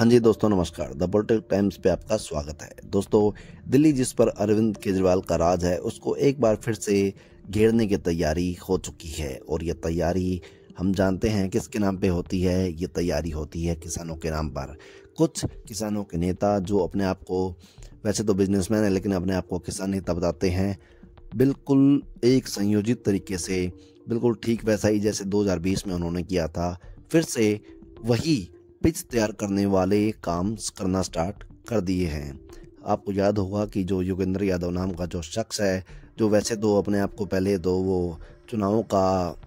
हाँ जी दोस्तों, नमस्कार। द पॉलिटिकल टाइम्स पे आपका स्वागत है। दोस्तों, दिल्ली जिस पर अरविंद केजरीवाल का राज है उसको एक बार फिर से घेरने की तैयारी हो चुकी है। और ये तैयारी हम जानते हैं किसके नाम पे होती है। ये तैयारी होती है किसानों के नाम पर। कुछ किसानों के नेता जो अपने आप को, वैसे तो बिजनेसमैन है लेकिन अपने आप को किसान नेता बताते हैं, बिल्कुल एक संयोजित तरीके से, बिल्कुल ठीक वैसा ही जैसे 2020 में उन्होंने किया था, फिर से वही पिच तैयार करने वाले काम करना स्टार्ट कर दिए हैं। आपको याद होगा कि जो योगेंद्र यादव नाम का जो शख्स है, जो वैसे तो अपने आप को पहले तो वो चुनावों का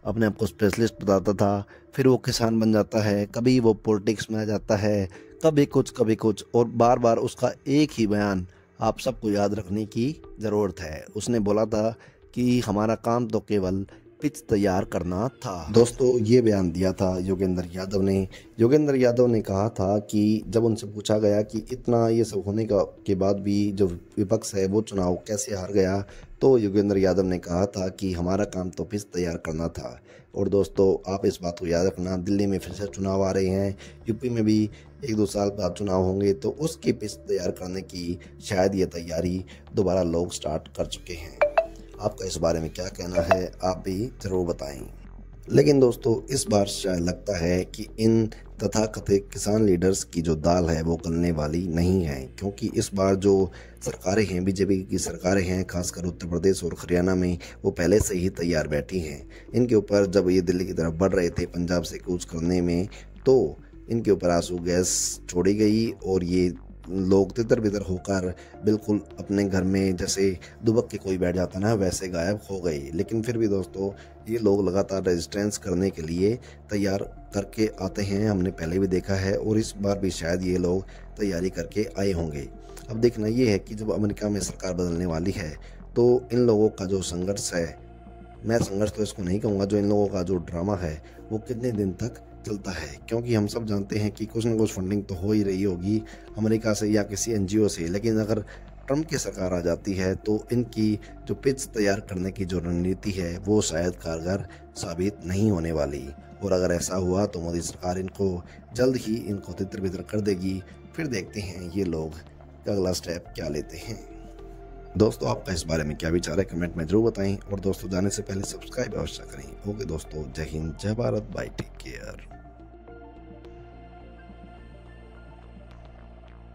अपने आप को स्पेशलिस्ट बताता था, फिर वो किसान बन जाता है, कभी वो पॉलिटिक्स में आ जाता है, कभी कुछ और बार बार उसका एक ही बयान आप सबको याद रखने की ज़रूरत है। उसने बोला था कि हमारा काम तो केवल पिच तैयार करना था। दोस्तों, ये बयान दिया था योगेंद्र यादव ने। योगेंद्र यादव ने कहा था कि जब उनसे पूछा गया कि इतना ये सब होने के बाद भी जो विपक्ष है वो चुनाव कैसे हार गया, तो योगेंद्र यादव ने कहा था कि हमारा काम तो पिच तैयार करना था। और दोस्तों, आप इस बात को याद रखना, दिल्ली में फिर से चुनाव आ रहे हैं, यूपी में भी 1-2 साल बाद चुनाव होंगे, तो उसकी पिच तैयार करने की शायद ये तैयारी दोबारा लोग स्टार्ट कर चुके हैं। आपका इस बारे में क्या कहना है, आप भी ज़रूर बताएं। लेकिन दोस्तों, इस बार शायद लगता है कि इन तथाकथित किसान लीडर्स की जो दाल है वो गलने वाली नहीं है, क्योंकि इस बार जो सरकारें हैं, बीजेपी की सरकारें हैं, खासकर उत्तर प्रदेश और हरियाणा में, वो पहले से ही तैयार बैठी हैं। इनके ऊपर जब ये दिल्ली की तरफ बढ़ रहे थे पंजाब से कूच करने में, तो इनके ऊपर आंसू गैस छोड़ी गई और ये लोग तितर बितर होकर बिल्कुल अपने घर में जैसे दुबक के कोई बैठ जाता ना, वैसे गायब हो गई। लेकिन फिर भी दोस्तों, ये लोग लगातार रेजिस्टेंस करने के लिए तैयार करके आते हैं, हमने पहले भी देखा है और इस बार भी शायद ये लोग तैयारी करके आए होंगे। अब देखना ये है कि जब अमेरिका में सरकार बदलने वाली है तो इन लोगों का जो संघर्ष है, मैं संघर्ष तो इसको नहीं कहूँगा, जो इन लोगों का जो ड्रामा है वो कितने दिन तक चलता है। क्योंकि हम सब जानते हैं कि कुछ ना कुछ फंडिंग तो हो ही रही होगी अमेरिका से या किसी एनजीओ से, लेकिन अगर ट्रम्प की सरकार आ जाती है तो इनकी जो पिच तैयार करने की जो रणनीति है वो शायद कारगर साबित नहीं होने वाली। और अगर ऐसा हुआ तो मोदी सरकार इनको जल्द ही इनको तितर बितर कर देगी। फिर देखते हैं ये लोग अगला स्टेप क्या लेते हैं। दोस्तों, आपका इस बारे में क्या विचार है, कमेंट में जरूर बताएं। और दोस्तों, जाने से पहले सब्सक्राइब अवश्य करें। ओके दोस्तों, जय हिंद, जय भारत, बाय, टेक केयर।